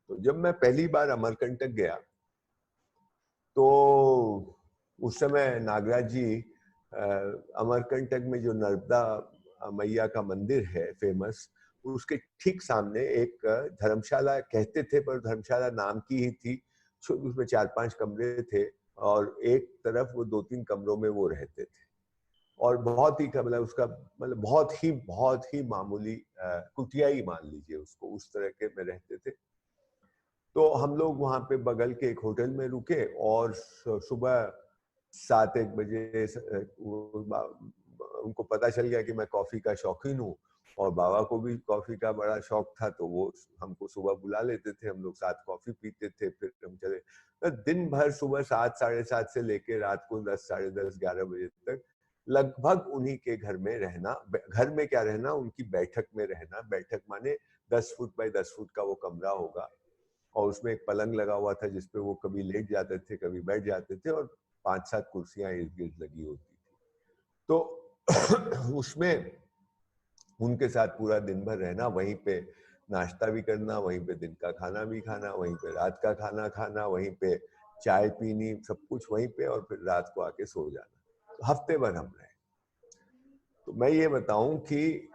तो जब मैं पहली बार अमरकंटक गया तो उस समय नागराज जी अमरकंटक में जो नर्मदा मैया का मंदिर है फेमस, उसके ठीक सामने एक धर्मशाला कहते थे, पर धर्मशाला नाम की ही थी। उसमें 4-5 कमरे थे और एक तरफ वो 2-3 कमरों में वो रहते थे और बहुत ही मतलब उसका मतलब बहुत ही मामूली कुटिया ही मान लीजिए उसको, उस तरह के में रहते थे। तो हम लोग वहाँ पे बगल के एक होटल में रुके और सुबह 7-1 बजे उनको पता चल गया कि मैं कॉफी का शौकीन हूँ और बाबा को भी कॉफी का बड़ा शौक था, तो वो हमको सुबह बुला लेते थे, हम लोग साथ कॉफी पीते थे, फिर हम चले। तो दिन भर सुबह 7 साढ़े 7 से लेके रात को 10 साढ़े 10 11 बजे तक लगभग उन्हीं के घर में रहना। घर में क्या रहना, उनकी बैठक में रहना। बैठक माने 10 फुट बाय 10 फुट का वो कमरा होगा और उसमें एक पलंग लगा हुआ था जिसपे वो कभी लेट जाते थे, कभी बैठ जाते थे और 5-7 कुर्सियां इर्द गिर्द लगी होती थी। तो उसमें उनके साथ पूरा दिन भर रहना, वहीं पे नाश्ता भी करना, वहीं पे दिन का खाना भी खाना, वहीं पे रात का खाना खाना, वहीं पे चाय पीनी, सब कुछ वहीं पे, और फिर रात को आके सो जाना। तो हफ्ते भर हम रहे। तो मैं ये बताऊं कि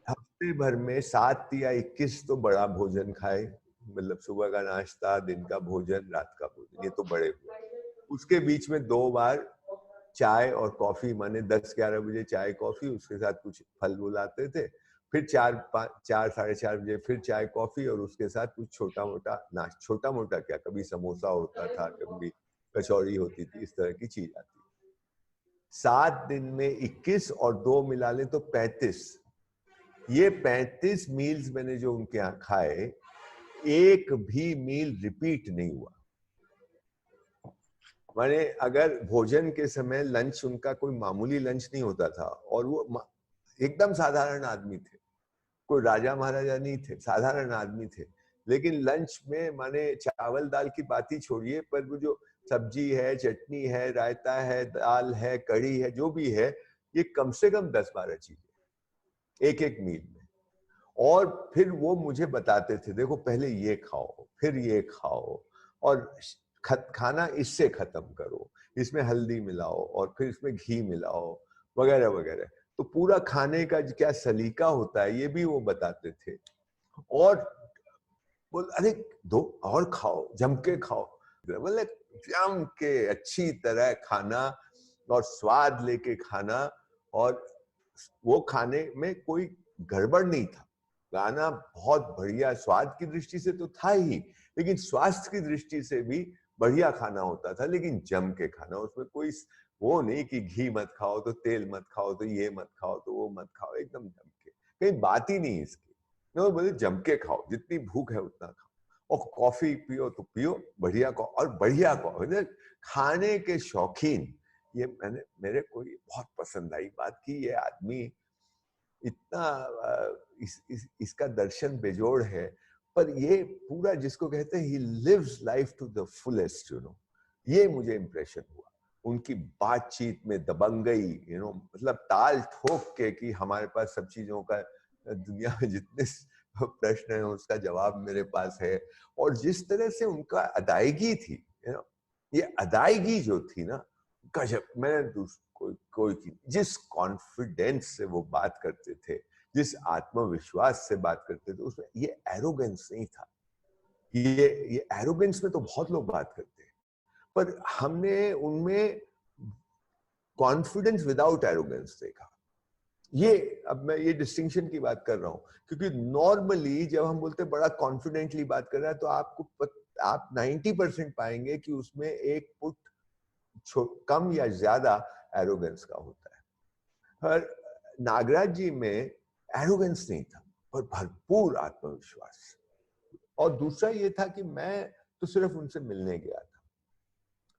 हफ्ते भर में 7 या 21 तो बड़ा भोजन खाए, मतलब सुबह का नाश्ता, दिन का भोजन, रात का भोजन, ये तो बड़े हुए। उसके बीच में 2 बार चाय और कॉफी, माने 10-11 बजे चाय कॉफी, उसके साथ कुछ फल बुलाते थे, फिर 4 साढ़े 4 बजे फिर चाय कॉफी और उसके साथ कुछ छोटा मोटा नाश्ता। छोटा मोटा क्या, कभी समोसा होता था, कभी कचौड़ी होती थी, इस तरह की चीज आती। 7 दिन में 21 और 2 मिला ले तो 35। ये 35 मील्स मैंने जो उनके यहाँ खाए, एक भी मील रिपीट नहीं हुआ। माने अगर भोजन के समय लंच उनका कोई मामूली लंच नहीं होता था, और वो एकदम साधारण आदमी थे, कोई राजा महाराजा नहीं थे, साधारण आदमी थे, लेकिन लंच में माने चावल दाल की बात ही छोड़िए, पर वो जो सब्जी है, चटनी है, रायता है, दाल है, कढ़ी है, जो भी है, ये कम से कम 10-12 चीजें एक एक मील में। और फिर वो मुझे बताते थे, देखो पहले ये खाओ, फिर ये खाओ, और खाना इससे खत्म करो, इसमें हल्दी मिलाओ और फिर इसमें घी मिलाओ, वगैरह वगैरह। तो पूरा खाने का क्या सलीका होता है ये भी वो बताते थे। और बोल, अरे दो और खाओ, जम के खाओ, मतलब जम के अच्छी तरह खाना और स्वाद लेके खाना। और वो खाने में कोई गड़बड़ नहीं था, गाना बहुत बढ़िया, स्वाद की दृष्टि से तो था ही, लेकिन स्वास्थ्य की दृष्टि से भी बढ़िया खाना होता था, लेकिन जम के खाना। उसमें कोई वो नहीं कि घी मत खाओ तो तेल मत खाओ तो ये मत खाओ तो वो मत खाओ, एकदम जम के, कहीं बात ही नहीं इसकी। तो बोले जम के खाओ, जितनी भूख है उतना खाओ, और कॉफी पियो तो पियो बढ़िया, और बढ़िया कॉफी। खाने के शौकीन, ये मैंने मेरे को ये बहुत पसंद आई बात की ये आदमी इतना इसका दर्शन बेजोड़ है, पर ये पूरा जिसको कहते हैं he lives life to the fullest, ये मुझे इंप्रेशन हुआ उनकी बातचीत में, दबंगई, मतलब ताल ठोक के कि हमारे पास सब चीजों का, दुनिया में जितने प्रश्न है उसका जवाब मेरे पास है। और जिस तरह से उनका अदायगी थी, ये अदायगी जो थी ना, गजब। मैंने कोई जिस कॉन्फिडेंस से वो बात करते थे, जिस आत्मविश्वास से बात करते थे, उसमें ये एरोगेंस नहीं था। ये एरोगेंस में तो बहुत लोग बात करते हैं, पर हमने उनमें कॉन्फिडेंस विदाउट एरोगेंस देखा। ये अब मैं ये डिस्टिंक्शन की बात कर रहा हूं, क्योंकि नॉर्मली जब हम बोलते हैं बड़ा कॉन्फिडेंटली बात कर रहा है, तो आप 90% पाएंगे कि उसमें एक फुट कम या ज्यादा एरोगेंस का होता है। पर नागराज जी में एरोगेंस नहीं था, पर भरपूर आत्मविश्वास। और दूसरा ये था कि मैं तो सिर्फ उनसे मिलने गया था,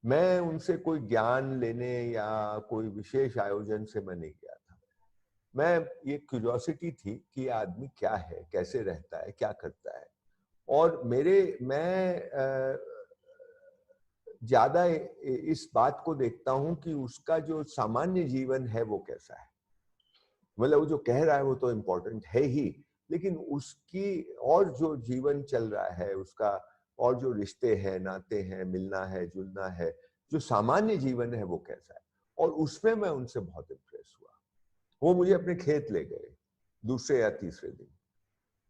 मैं उनसे कोई ज्ञान लेने या कोई विशेष आयोजन से मैं नहीं गया था। मैं ये क्यूरियोसिटी थी कि ये आदमी क्या है, कैसे रहता है, क्या करता है। और मैं ज्यादा इस बात को देखता हूं कि उसका जो सामान्य जीवन है वो कैसा है। मतलब वो जो कह रहा है वो तो इम्पोर्टेंट है ही, लेकिन उसकी और जो जीवन चल रहा है उसका, और जो रिश्ते हैं, नाते हैं, मिलना है, जुलना है, जो सामान्य जीवन है वो कैसा है। और उसमें मैं उनसे बहुत इम्प्रेस हुआ। वो मुझे अपने खेत ले गए दूसरे या तीसरे दिन,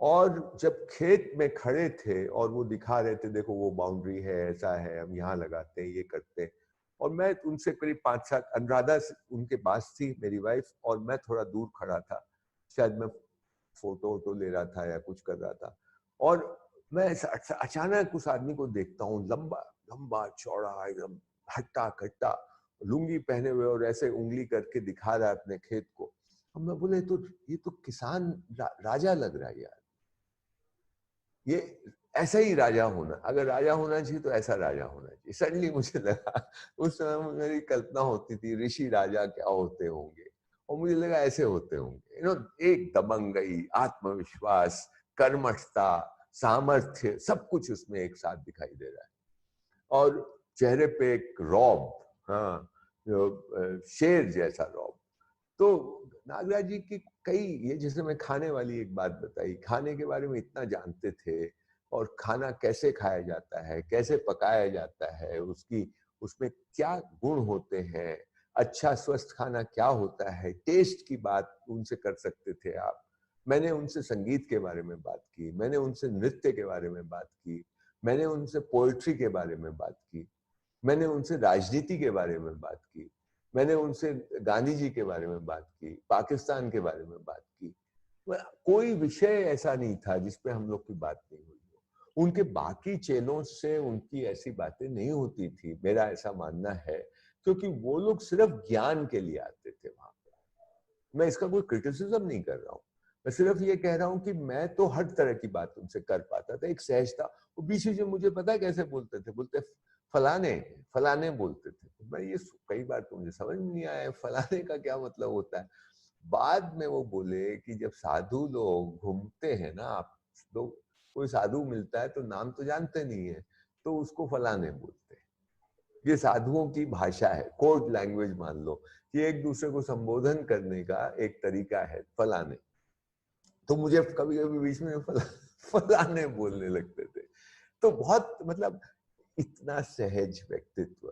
और जब खेत में खड़े थे और वो दिखा रहे थे, देखो वो बाउंड्री है, ऐसा है, हम यहाँ लगाते हैं, ये करते हैं। और मैं उनसे करीब 5-7, अनुराधा उनके पास थी, मेरी वाइफ, और मैं थोड़ा दूर खड़ा था, शायद मैं फोटो वोटो ले रहा था या कुछ कर रहा था। और मैं अचानक उस आदमी को देखता हूँ, लंबा लंबा चौड़ा, एकदम हट्टा कट्टा, लुंगी पहने हुए, और ऐसे उंगली करके दिखा रहा है अपने खेत को। और मैं बोले, तो ये तो किसान राजा लग रहा है यार, ये ऐसा ही राजा होना, अगर राजा होना चाहिए तो ऐसा राजा होना चाहिए। सडनली मुझे लगा, उस समय मेरी कल्पना होती थी ऋषि राजा क्या होते होंगे, और मुझे लगा ऐसे होते होंगे, एक दबंगई, आत्मविश्वास, कर्मठता, सामर्थ्य, सब कुछ उसमें एक साथ दिखाई दे रहा है। और चेहरे पे एक रौब, हाँ, शेर जैसा रौब। तो नागराज जी की कई, ये जैसे मैं खाने वाली एक बात बताई, खाने के बारे में इतना जानते थे, और खाना कैसे खाया जाता है, कैसे पकाया जाता है, उसकी उसमें क्या गुण होते हैं, अच्छा स्वस्थ खाना क्या होता है, टेस्ट की बात उनसे कर सकते थे आप। मैंने उनसे संगीत के बारे में बात की, मैंने उनसे नृत्य के बारे में बात की, मैंने उनसे पोएट्री के बारे में बात की, मैंने उनसे राजनीति के बारे में बात की, मैंने उनसे गांधी जी के बारे में बात की, पाकिस्तान के बारे में बात की। कोई विषय ऐसा नहीं था जिसपे हम लोग की बात नहीं हुई हो। उनके बाकी चेलों से उनकी ऐसी बातें नहीं होती थी, मेरा ऐसा मानना है, क्योंकि वो लोग सिर्फ ज्ञान के लिए आते थे वहां पे। मैं इसका कोई क्रिटिसिज्म नहीं कर रहा हूँ, मैं सिर्फ ये कह रहा हूँ कि मैं तो हर तरह की बात उनसे कर पाता था, एक सहजता। वो बीच में मुझे पता है कैसे बोलते थे, बोलते फलाने फलाने बोलते थे। मैं ये कई बार तो मुझे समझ में नहीं आया फलाने का क्या मतलब होता है। बाद में वो बोले कि जब साधु लोग घूमते हैं ना, आप लोग, कोई साधु मिलता है तो नाम तो जानते नहीं है, तो उसको फलाने बोलते हैं। ये साधुओं की भाषा है, कोड लैंग्वेज मान लो, कि एक दूसरे को संबोधन करने का एक तरीका है, फलाने। तो मुझे कभी कभी बीच में फलाने बोलने लगते थे। तो बहुत मतलब इतना सहज व्यक्तित्व,